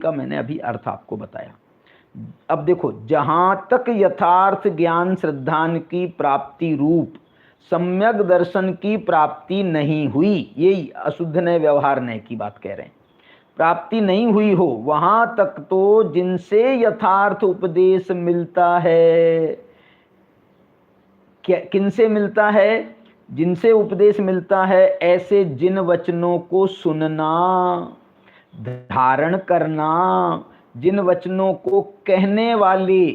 का मैंने अभी अर्थ आपको बताया। अब देखो, जहां तक यथार्थ ज्ञान श्रद्धान की प्राप्ति रूप सम्यक दर्शन की प्राप्ति नहीं हुई, यही अशुद्ध नय व्यवहार नय की बात कह रहे हैं, प्राप्ति नहीं हुई हो, वहां तक तो जिनसे यथार्थ उपदेश मिलता है, किनसे मिलता है? जिनसे उपदेश मिलता है, ऐसे जिन वचनों को सुनना, धारण करना, जिन वचनों को कहने वाले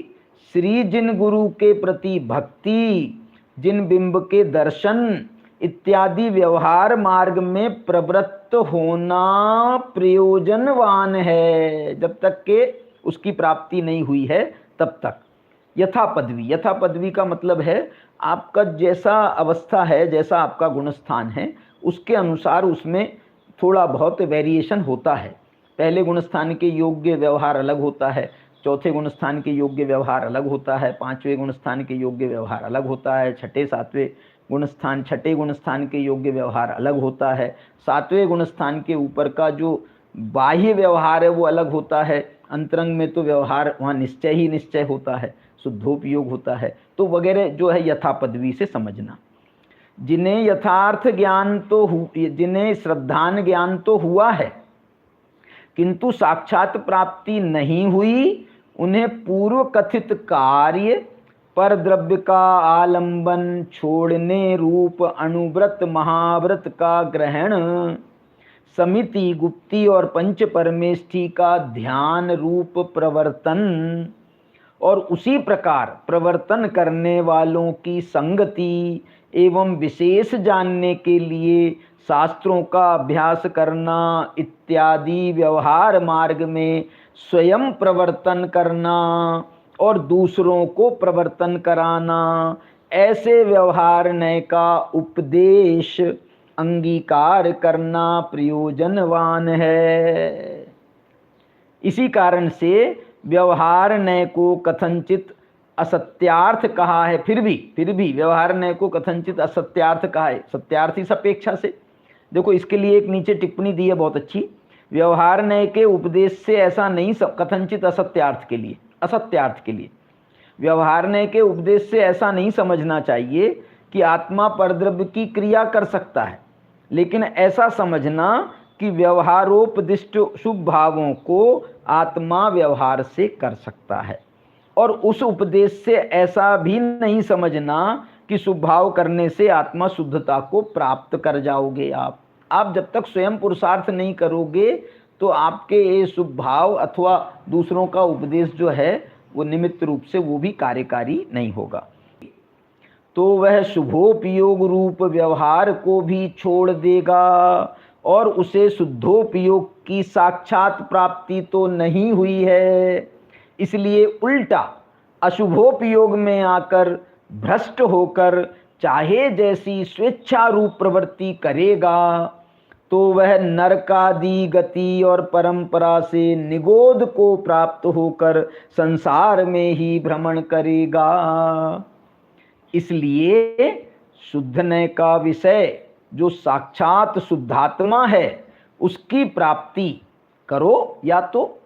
श्री जिन गुरु के प्रति भक्ति, जिन बिंब के दर्शन इत्यादि व्यवहार मार्ग में प्रवृत्त होना प्रयोजनवान है, जब तक के उसकी प्राप्ति नहीं हुई है तब तक। यथा पदवी, यथा पदवी का मतलब है आपका जैसा अवस्था है, जैसा आपका गुणस्थान है, उसके अनुसार उसमें थोड़ा बहुत वेरिएशन होता है। पहले गुणस्थान के योग्य व्यवहार अलग होता है, चौथे गुणस्थान के योग्य व्यवहार अलग होता है, पांचवें गुणस्थान के योग्य व्यवहार अलग होता है, छठे गुणस्थान के योग्य व्यवहार अलग होता है, सातवें गुणस्थान के ऊपर का जो बाह्य व्यवहार है वो अलग होता है, अंतरंग में तो व्यवहार वहाँ निश्चय ही निश्चय होता है, शुद्धोपयोग होता है, तो वगैरह जो है यथा पदवी से समझना। जिन्हें यथार्थ ज्ञान तो जिन्हें श्रद्धान ज्ञान तो हुआ है किंतु साक्षात प्राप्ति नहीं हुई, उन्हें पूर्व कथित कार्य पर द्रव्य का आलंबन छोड़ने रूप अणुव्रत महाव्रत का ग्रहण, समिति गुप्ती और पंच परमेष्ठी का ध्यान रूप प्रवर्तन, और उसी प्रकार प्रवर्तन करने वालों की संगति एवं विशेष जानने के लिए शास्त्रों का अभ्यास करना इत्यादि व्यवहार मार्ग में स्वयं प्रवर्तन करना और दूसरों को प्रवर्तन कराना, ऐसे व्यवहार नय का उपदेश अंगीकार करना प्रयोजनवान है। इसी कारण से व्यवहार नय को कथनचित असत्यार्थ कहा है। फिर भी व्यवहार नय को कथनचित असत्यार्थ कहा है, सत्यार्थ इस अपेक्षा से। देखो, इसके लिए एक नीचे टिप्पणी दी है बहुत अच्छी, व्यवहार नय के उपदेश से ऐसा नहीं, कथनचित असत्यार्थ के लिए, असत्यार्थ के लिए व्यवहार नय के उपदेश से ऐसा नहीं समझना चाहिए कि आत्मा परद्रव्य की क्रिया कर सकता है, लेकिन ऐसा समझना कि व्यवहारोपदिष्ट शुभ भावों को आत्मा व्यवहार से कर सकता है। और उस उपदेश से ऐसा भी नहीं समझना कि शुभ भाव करने से आत्मा शुद्धता को प्राप्त कर जाओगे। आप जब तक स्वयं पुरुषार्थ नहीं करोगे तो आपके ये शुभ भाव अथवा दूसरों का उपदेश जो है वो निमित्त रूप से वो भी कार्यकारी नहीं होगा। तो वह शुभोपयोग रूप व्यवहार को भी छोड़ देगा और उसे शुद्धोपयोग की साक्षात प्राप्ति तो नहीं हुई है, इसलिए उल्टा अशुभोपयोग में आकर भ्रष्ट होकर चाहे जैसी स्वेच्छा रूप प्रवृत्ति करेगा तो वह नरकादि गति और परंपरा से निगोद को प्राप्त होकर संसार में ही भ्रमण करेगा। इसलिए शुद्ध नय का विषय जो साक्षात शुद्धात्मा है उसकी प्राप्ति करो या तो,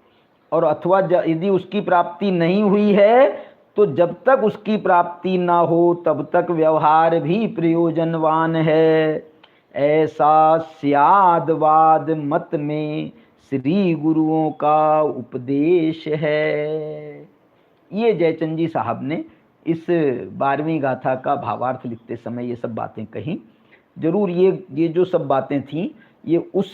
और अथवा यदि उसकी प्राप्ति नहीं हुई है तो जब तक उसकी प्राप्ति ना हो तब तक व्यवहार भी प्रयोजनवान है। ऐसा स्यादवाद मत में श्री गुरुओं का उपदेश है। ये जयचंद जी साहब ने इस 12वीं गाथा का भावार्थ लिखते समय ये सब बातें कही। जरूर ये जो सब बातें थीं ये उस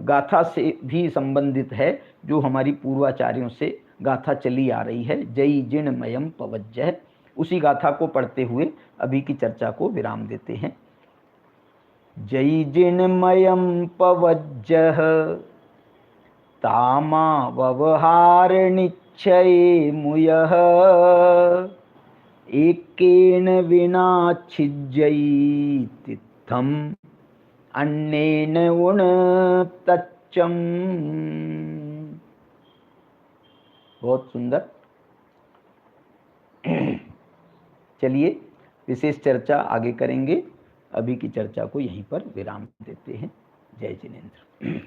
गाथा से भी संबंधित है जो हमारी पूर्वाचार्यों से गाथा चली आ रही है, जय जिणमयम पवज्जह। उसी गाथा को पढ़ते हुए अभी की चर्चा को विराम देते हैं। जय जिणमयम पवज्जह तामा व्यवहार निश्चये मुयः एकेन विना छिज्जयि तित्थम अन्येन उण तच्चम। बहुत सुंदर। चलिए विशेष चर्चा आगे करेंगे, अभी की चर्चा को यहीं पर विराम देते हैं। जय जिनेंद्र।